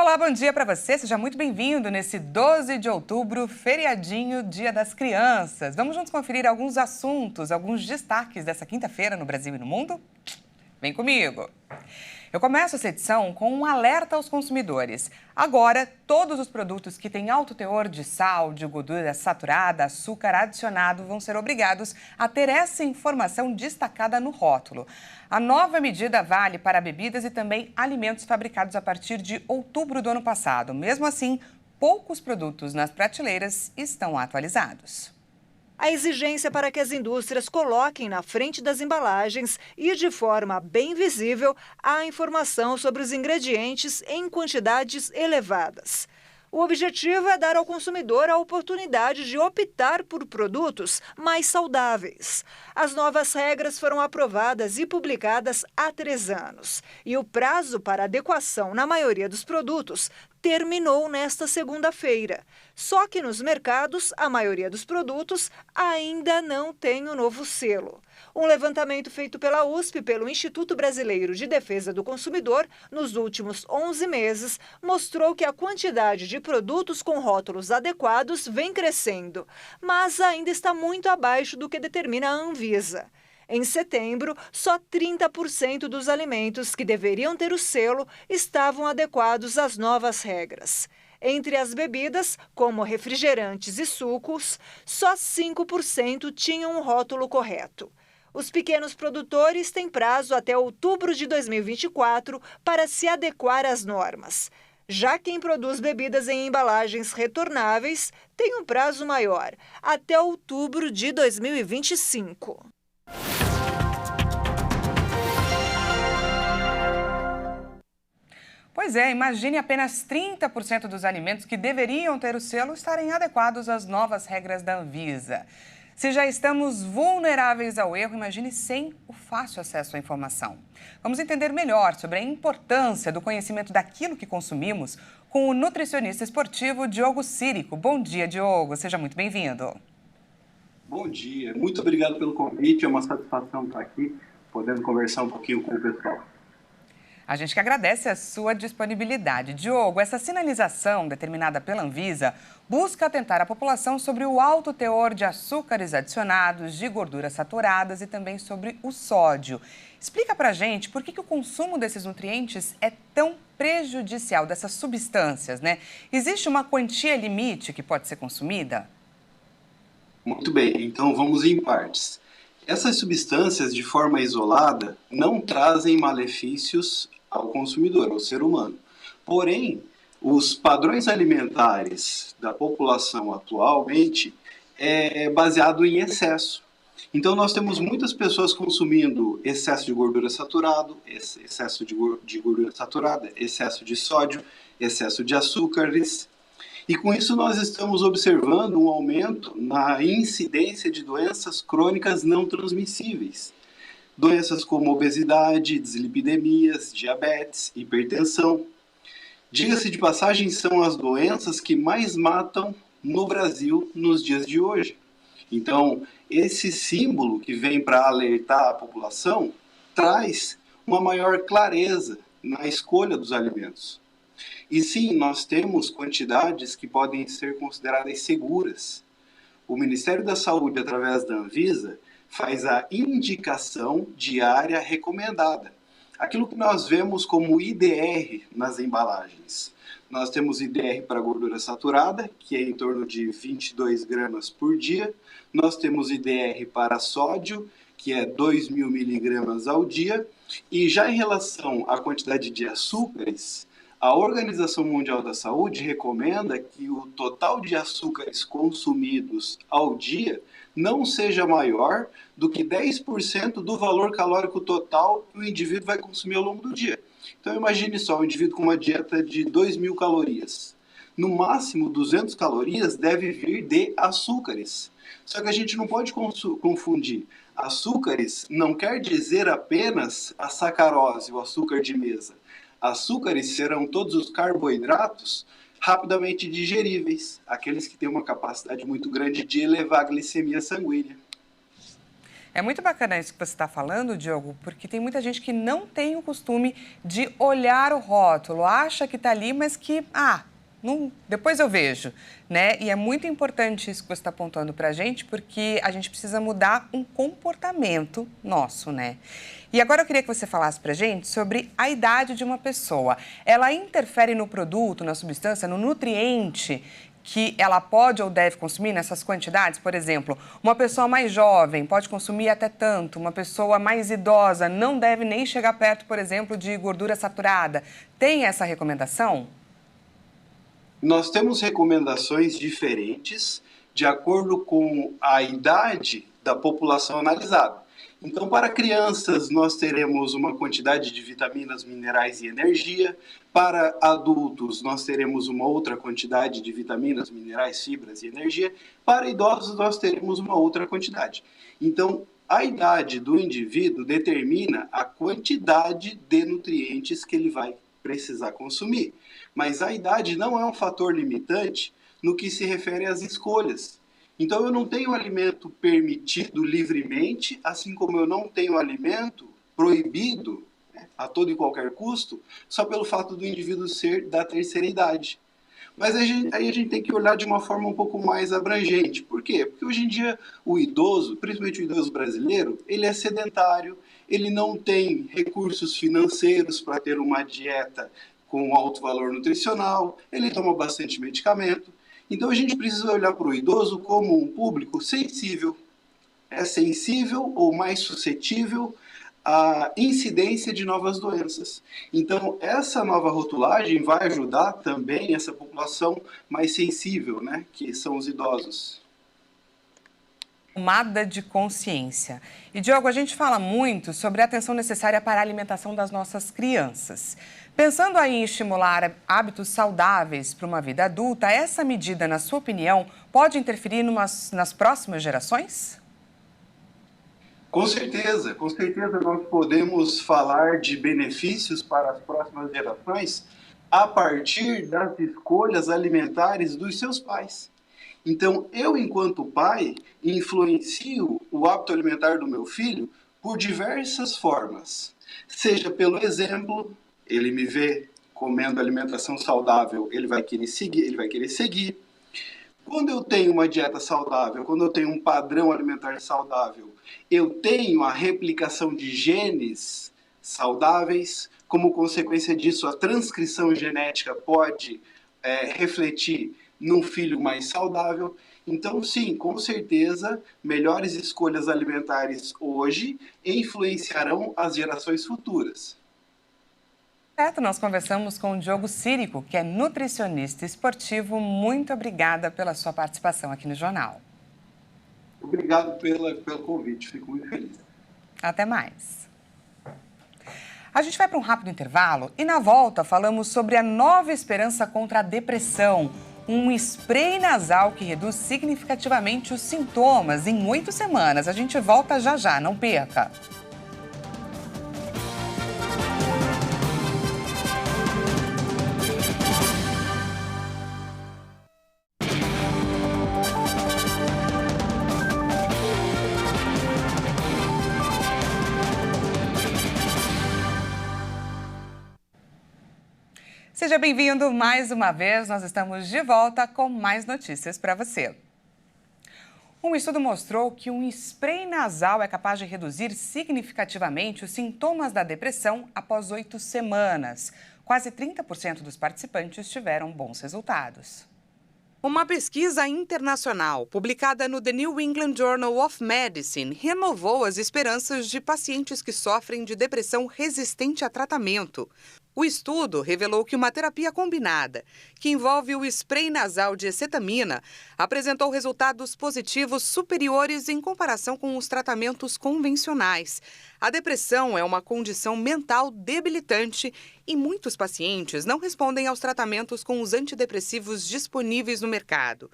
Olá, bom dia para você. Seja muito bem-vindo nesse 12 de outubro, feriadinho, Dia das Crianças. Vamos juntos conferir alguns assuntos, alguns destaques dessa quinta-feira no Brasil e no mundo? Vem comigo! Eu começo essa edição com um alerta aos consumidores. Agora, todos os produtos que têm alto teor de sal, de gordura saturada, açúcar adicionado vão ser obrigados a ter essa informação destacada no rótulo. A nova medida vale para bebidas e também alimentos fabricados a partir de outubro do ano passado. Mesmo assim, poucos produtos nas prateleiras estão atualizados. A exigência para que as indústrias coloquem na frente das embalagens e de forma bem visível a informação sobre os ingredientes em quantidades elevadas. O objetivo é dar ao consumidor a oportunidade de optar por produtos mais saudáveis. As novas regras foram aprovadas e publicadas há 3 anos. E o prazo para adequação na maioria dos produtos terminou nesta segunda-feira. Só que nos mercados, a maioria dos produtos ainda não tem o novo selo. Um levantamento feito pela USP, pelo Instituto Brasileiro de Defesa do Consumidor, nos últimos 11 meses, mostrou que a quantidade de produtos com rótulos adequados vem crescendo, mas ainda está muito abaixo do que determina a Anvisa. Em setembro, só 30% dos alimentos que deveriam ter o selo estavam adequados às novas regras. Entre as bebidas, como refrigerantes e sucos, só 5% tinham um rótulo correto. Os pequenos produtores têm prazo até outubro de 2024 para se adequar às normas. Já quem produz bebidas em embalagens retornáveis tem um prazo maior, até outubro de 2025. Pois é, imagine apenas 30% dos alimentos que deveriam ter o selo estarem adequados às novas regras da Anvisa. Se já estamos vulneráveis ao erro, imagine sem o fácil acesso à informação. Vamos entender melhor sobre a importância do conhecimento daquilo que consumimos com o nutricionista esportivo Diogo Círico. Bom dia, Diogo. Seja muito bem-vindo. Bom dia. Muito obrigado pelo convite. É uma satisfação estar aqui, podendo conversar um pouquinho com o pessoal. A gente que agradece a sua disponibilidade. Diogo, essa sinalização determinada pela Anvisa busca atentar a população sobre o alto teor de açúcares adicionados, de gorduras saturadas e também sobre o sódio. Explica pra gente por que o consumo desses nutrientes é tão prejudicial, dessas substâncias, né? Existe uma quantia limite que pode ser consumida? Muito bem, então vamos em partes. Essas substâncias, de forma isolada, não trazem malefícios ao consumidor, ao ser humano. Porém, os padrões alimentares da população atualmente é baseado em excesso. Então, nós temos muitas pessoas consumindo excesso de gordura saturada, excesso de gordura saturada, excesso de sódio, excesso de açúcares. E com isso nós estamos observando um aumento na incidência de doenças crônicas não transmissíveis. Doenças como obesidade, dislipidemias, diabetes, hipertensão. Diga-se de passagem, são as doenças que mais matam no Brasil nos dias de hoje. Então, esse símbolo que vem para alertar a população traz uma maior clareza na escolha dos alimentos. E sim, nós temos quantidades que podem ser consideradas seguras. O Ministério da Saúde, através da Anvisa, faz a indicação diária recomendada. Aquilo que nós vemos como IDR nas embalagens. Nós temos IDR para gordura saturada, que é em torno de 22 gramas por dia. Nós temos IDR para sódio, que é 2.000 miligramas ao dia. E já em relação à quantidade de açúcares, a Organização Mundial da Saúde recomenda que o total de açúcares consumidos ao dia não seja maior do que 10% do valor calórico total que o indivíduo vai consumir ao longo do dia. Então imagine só, um indivíduo com uma dieta de 2.000 calorias. No máximo, 200 calorias deve vir de açúcares. Só que a gente não pode confundir. Açúcares não quer dizer apenas a sacarose, o açúcar de mesa. Açúcares serão todos os carboidratos rapidamente digeríveis, aqueles que têm uma capacidade muito grande de elevar a glicemia sanguínea. É muito bacana isso que você está falando, Diogo, porque tem muita gente que não tem o costume de olhar o rótulo, acha que está ali, mas que, não, depois eu vejo, né? E é muito importante isso que você está apontando para a gente, porque a gente precisa mudar um comportamento nosso, né? E agora eu queria que você falasse para a gente sobre a idade de uma pessoa. Ela interfere no produto, na substância, no nutriente que ela pode ou deve consumir nessas quantidades? Por exemplo, uma pessoa mais jovem pode consumir até tanto, uma pessoa mais idosa não deve nem chegar perto, por exemplo, de gordura saturada. Tem essa recomendação? Nós temos recomendações diferentes de acordo com a idade da população analisada. Então, para crianças, nós teremos uma quantidade de vitaminas, minerais e energia. Para adultos, nós teremos uma outra quantidade de vitaminas, minerais, fibras e energia. Para idosos, nós teremos uma outra quantidade. Então, a idade do indivíduo determina a quantidade de nutrientes que ele vai precisar consumir. Mas a idade não é um fator limitante no que se refere às escolhas. Então, eu não tenho alimento permitido livremente, assim como eu não tenho alimento proibido, a todo e qualquer custo, só pelo fato do indivíduo ser da terceira idade. Mas aí a gente tem que olhar de uma forma um pouco mais abrangente. Por quê? Porque hoje em dia o idoso, principalmente o idoso brasileiro, ele é sedentário, ele não tem recursos financeiros para ter uma dieta com alto valor nutricional, ele toma bastante medicamento. Então a gente precisa olhar para o idoso como um público sensível. É sensível ou mais suscetível à incidência de novas doenças. Então essa nova rotulagem vai ajudar também essa população mais sensível, né, que são os idosos. Tomada de consciência. E, Diogo, a gente fala muito sobre a atenção necessária para a alimentação das nossas crianças. Pensando aí em estimular hábitos saudáveis para uma vida adulta, essa medida, na sua opinião, pode interferir nas próximas gerações? Com certeza nós podemos falar de benefícios para as próximas gerações a partir das escolhas alimentares dos seus pais. Então, eu, enquanto pai, influencio o hábito alimentar do meu filho por diversas formas. Seja pelo exemplo, ele me vê comendo alimentação saudável, ele vai querer seguir. Quando eu tenho uma dieta saudável, quando eu tenho um padrão alimentar saudável, eu tenho a replicação de genes saudáveis. Como consequência disso, a transcrição genética pode refletir num filho mais saudável. Então, sim, com certeza, melhores escolhas alimentares hoje influenciarão as gerações futuras. Certo, nós conversamos com o Diogo Círico, que é nutricionista esportivo. Muito obrigada pela sua participação aqui no Jornal. Obrigado pelo convite, fico muito feliz. Até mais. A gente vai para um rápido intervalo e, na volta, falamos sobre a nova esperança contra a depressão. Um spray nasal que reduz significativamente os sintomas em 8 semanas. A gente volta já já, não perca! Seja bem-vindo mais uma vez, nós estamos de volta com mais notícias para você. Um estudo mostrou que um spray nasal é capaz de reduzir significativamente os sintomas da depressão após 8 semanas. Quase 30% dos participantes tiveram bons resultados. Uma pesquisa internacional, publicada no The New England Journal of Medicine, renovou as esperanças de pacientes que sofrem de depressão resistente a tratamento. O estudo revelou que uma terapia combinada, que envolve o spray nasal de acetamina, apresentou resultados positivos superiores em comparação com os tratamentos convencionais. A depressão é uma condição mental debilitante e muitos pacientes não respondem aos tratamentos com os antidepressivos disponíveis no mercado.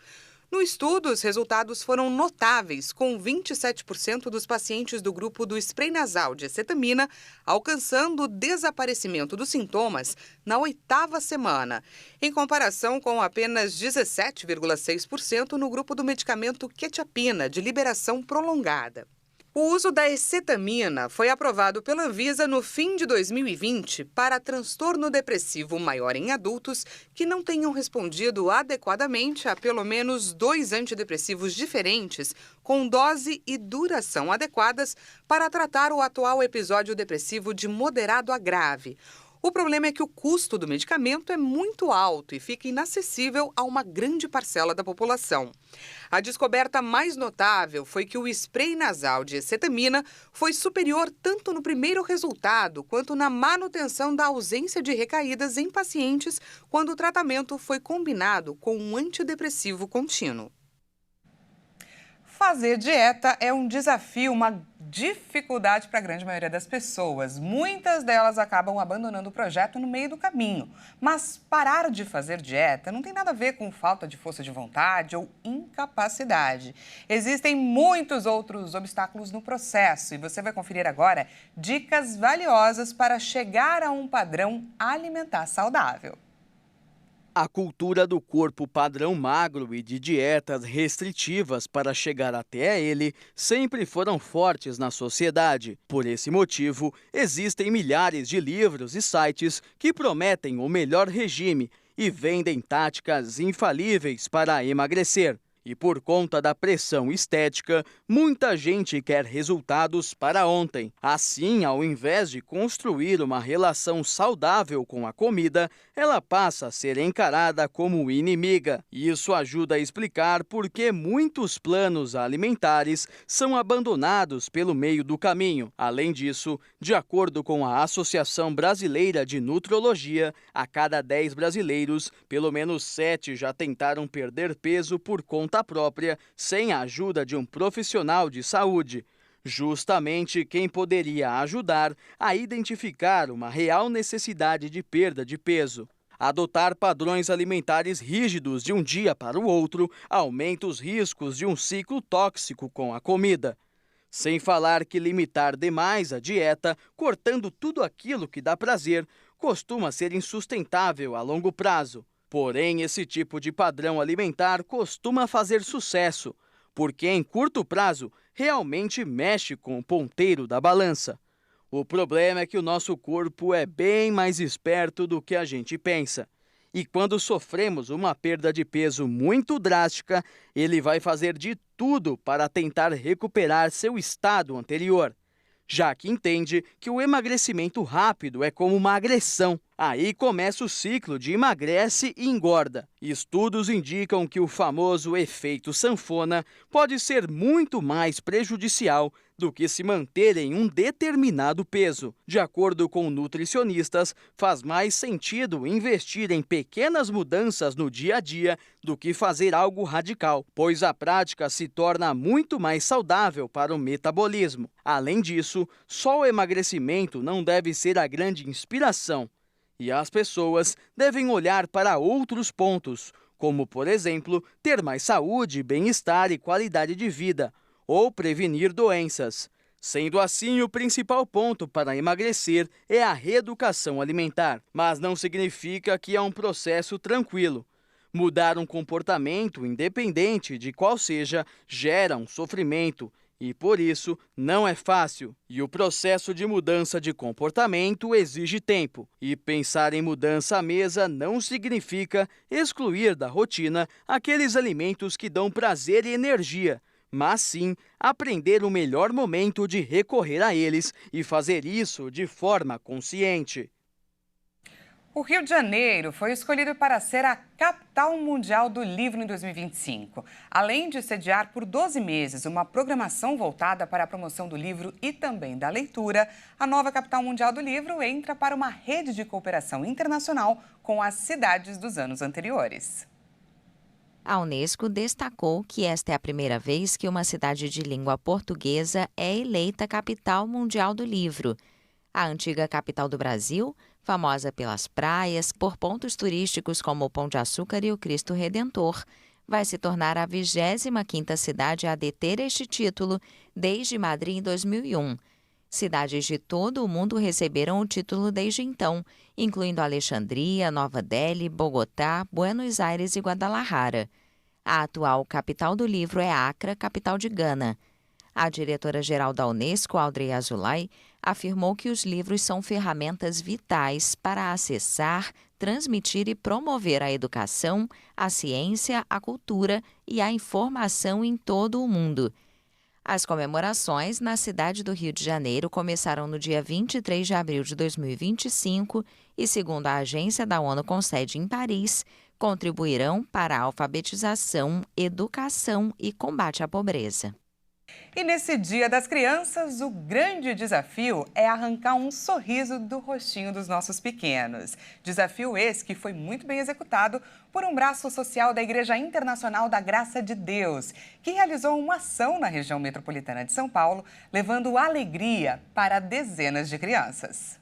No estudo, os resultados foram notáveis, com 27% dos pacientes do grupo do spray nasal de acetamina alcançando o desaparecimento dos sintomas na 8ª semana, em comparação com apenas 17,6% no grupo do medicamento quetiapina, de liberação prolongada. O uso da escetamina foi aprovado pela Anvisa no fim de 2020 para transtorno depressivo maior em adultos que não tenham respondido adequadamente a pelo menos 2 antidepressivos diferentes com dose e duração adequadas para tratar o atual episódio depressivo de moderado a grave. O problema é que o custo do medicamento é muito alto e fica inacessível a uma grande parcela da população. A descoberta mais notável foi que o spray nasal de escetamina foi superior tanto no primeiro resultado quanto na manutenção da ausência de recaídas em pacientes quando o tratamento foi combinado com um antidepressivo contínuo. Fazer dieta é um desafio, uma dificuldade para a grande maioria das pessoas. Muitas delas acabam abandonando o projeto no meio do caminho. Mas parar de fazer dieta não tem nada a ver com falta de força de vontade ou incapacidade. Existem muitos outros obstáculos no processo e você vai conferir agora dicas valiosas para chegar a um padrão alimentar saudável. A cultura do corpo padrão magro e de dietas restritivas para chegar até ele sempre foram fortes na sociedade. Por esse motivo, existem milhares de livros e sites que prometem o melhor regime e vendem táticas infalíveis para emagrecer. E por conta da pressão estética, muita gente quer resultados para ontem. Assim, ao invés de construir uma relação saudável com a comida, ela passa a ser encarada como inimiga. Isso ajuda a explicar por que muitos planos alimentares são abandonados pelo meio do caminho. Além disso, de acordo com a Associação Brasileira de Nutrologia, a cada 10 brasileiros, pelo menos 7 já tentaram perder peso por conta própria, sem a ajuda de um profissional de saúde. Justamente quem poderia ajudar a identificar uma real necessidade de perda de peso. Adotar padrões alimentares rígidos de um dia para o outro aumenta os riscos de um ciclo tóxico com a comida. Sem falar que limitar demais a dieta, cortando tudo aquilo que dá prazer, costuma ser insustentável a longo prazo. Porém, esse tipo de padrão alimentar costuma fazer sucesso, porque em curto prazo realmente mexe com o ponteiro da balança. O problema é que o nosso corpo é bem mais esperto do que a gente pensa. E quando sofremos uma perda de peso muito drástica, ele vai fazer de tudo para tentar recuperar seu estado anterior, já que entende que o emagrecimento rápido é como uma agressão. Aí começa o ciclo de emagrece e engorda. Estudos indicam que o famoso efeito sanfona pode ser muito mais prejudicial do que se manter em um determinado peso. De acordo com nutricionistas, faz mais sentido investir em pequenas mudanças no dia a dia do que fazer algo radical, pois a prática se torna muito mais saudável para o metabolismo. Além disso, só o emagrecimento não deve ser a grande inspiração. E as pessoas devem olhar para outros pontos, como, por exemplo, ter mais saúde, bem-estar e qualidade de vida, ou prevenir doenças. Sendo assim, o principal ponto para emagrecer é a reeducação alimentar, mas não significa que é um processo tranquilo. Mudar um comportamento, independente de qual seja, gera um sofrimento. E, por isso, não é fácil. E o processo de mudança de comportamento exige tempo. E pensar em mudança à mesa não significa excluir da rotina aqueles alimentos que dão prazer e energia, mas sim aprender o melhor momento de recorrer a eles e fazer isso de forma consciente. O Rio de Janeiro foi escolhido para ser a capital mundial do livro em 2025. Além de sediar por 12 meses uma programação voltada para a promoção do livro e também da leitura, a nova capital mundial do livro entra para uma rede de cooperação internacional com as cidades dos anos anteriores. A Unesco destacou que esta é a primeira vez que uma cidade de língua portuguesa é eleita capital mundial do livro. A antiga capital do Brasil, famosa pelas praias, por pontos turísticos como o Pão de Açúcar e o Cristo Redentor, vai se tornar a 25ª cidade a deter este título desde Madrid em 2001. Cidades de todo o mundo receberam o título desde então, incluindo Alexandria, Nova Delhi, Bogotá, Buenos Aires e Guadalajara. A atual capital do livro é Acra, capital de Gana. A diretora-geral da Unesco, Audrey Azoulay, afirmou que os livros são ferramentas vitais para acessar, transmitir e promover a educação, a ciência, a cultura e a informação em todo o mundo. As comemorações na cidade do Rio de Janeiro começaram no dia 23 de abril de 2025 e, segundo a agência da ONU com sede em Paris, contribuirão para a alfabetização, educação e combate à pobreza. E nesse Dia das Crianças, o grande desafio é arrancar um sorriso do rostinho dos nossos pequenos. Desafio esse que foi muito bem executado por um braço social da Igreja Internacional da Graça de Deus, que realizou uma ação na região metropolitana de São Paulo, levando alegria para dezenas de crianças.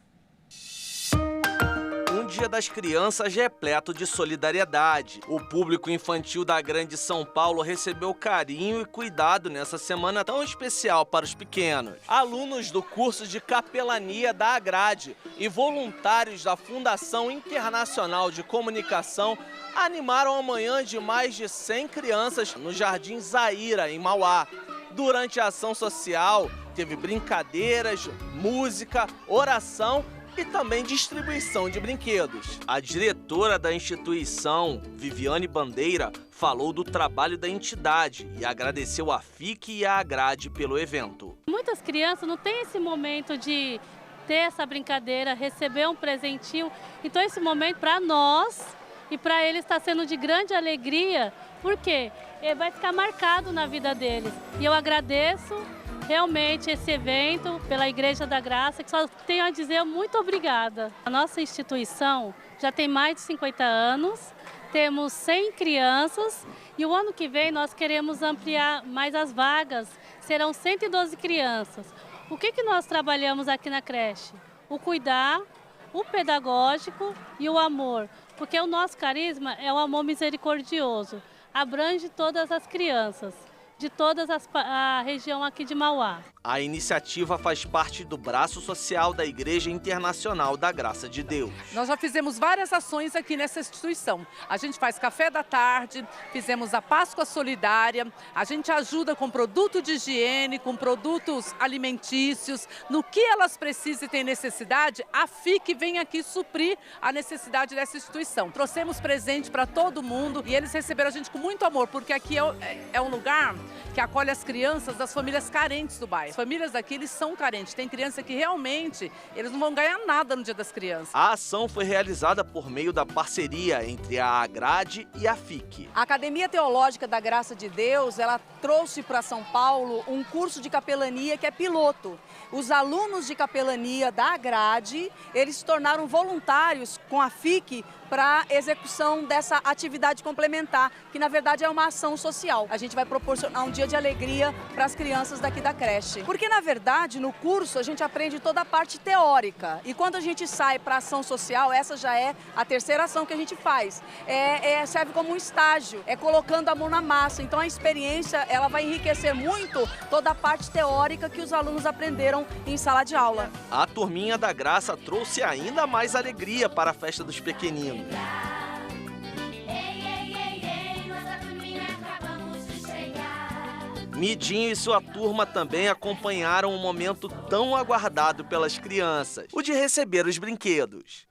Um Dia das Crianças repleto de solidariedade. O público infantil da Grande São Paulo recebeu carinho e cuidado nessa semana tão especial para os pequenos. Alunos do curso de capelania da Agrade e voluntários da Fundação Internacional de Comunicação animaram a manhã de mais de 100 crianças no Jardim Zaira, em Mauá. Durante a ação social, teve brincadeiras, música, oração e também distribuição de brinquedos. A diretora da instituição, Viviane Bandeira, falou do trabalho da entidade e agradeceu a FIC e a Agrade pelo evento. Muitas crianças não têm esse momento de ter essa brincadeira, receber um presentinho. Então esse momento para nós e para eles está sendo de grande alegria, porque vai ficar marcado na vida deles. E eu agradeço realmente esse evento pela Igreja da Graça, que só tenho a dizer muito obrigada. A nossa instituição já tem mais de 50 anos, temos 100 crianças e o ano que vem nós queremos ampliar mais as vagas, serão 112 crianças. O que nós trabalhamos aqui na creche? O cuidar, o pedagógico e o amor, porque o nosso carisma é o amor misericordioso, abrange todas as crianças de toda a região aqui de Mauá. A iniciativa faz parte do braço social da Igreja Internacional da Graça de Deus. Nós já fizemos várias ações aqui nessa instituição. A gente faz café da tarde, fizemos a Páscoa Solidária, a gente ajuda com produto de higiene, com produtos alimentícios. No que elas precisam e têm necessidade, a FIC vem aqui suprir a necessidade dessa instituição. Trouxemos presente para todo mundo e eles receberam a gente com muito amor, porque aqui é um lugar que acolhe as crianças das famílias carentes do bairro. As famílias daqui, eles são carentes. Tem criança que realmente, eles não vão ganhar nada no Dia das Crianças. A ação foi realizada por meio da parceria entre a Agrade e a FIC. A Academia Teológica da Graça de Deus, ela trouxe para São Paulo um curso de capelania que é piloto. Os alunos de capelania da Agrade, eles se tornaram voluntários com a FIC para execução dessa atividade complementar, que na verdade é uma ação social. A gente vai proporcionar um dia de alegria para as crianças daqui da creche. Porque na verdade no curso a gente aprende toda a parte teórica e quando a gente sai para a ação social, essa já é a terceira ação que a gente faz. Serve como um estágio, colocando a mão na massa. Então a experiência ela vai enriquecer muito toda a parte teórica que os alunos aprenderam em sala de aula. A turminha da Graça trouxe ainda mais alegria para a festa dos pequeninos. Midinho e sua turma também acompanharam um momento tão aguardado pelas crianças, o de receber os brinquedos.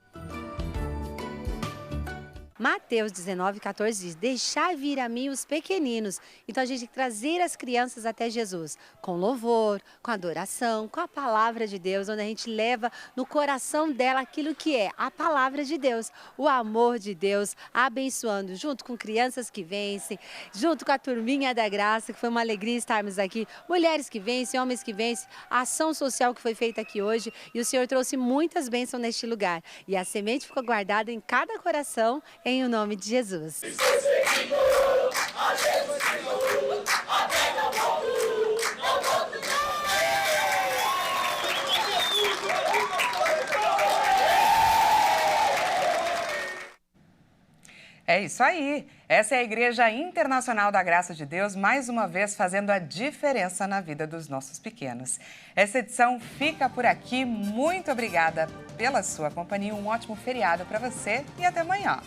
Mateus 19:14 diz, deixai vir a mim os pequeninos. Então a gente tem que trazer as crianças até Jesus, com louvor, com adoração, com a palavra de Deus, onde a gente leva no coração dela aquilo que é a palavra de Deus, o amor de Deus, abençoando, junto com crianças que vencem, junto com a turminha da graça, que foi uma alegria estarmos aqui, mulheres que vencem, homens que vencem, a ação social que foi feita aqui hoje, e o Senhor trouxe muitas bênçãos neste lugar. E a semente ficou guardada em cada coração, em o nome de Jesus. É isso aí. Essa é a Igreja Internacional da Graça de Deus, mais uma vez fazendo a diferença na vida dos nossos pequenos. Essa edição fica por aqui. Muito obrigada pela sua companhia. Um ótimo feriado para você e até amanhã.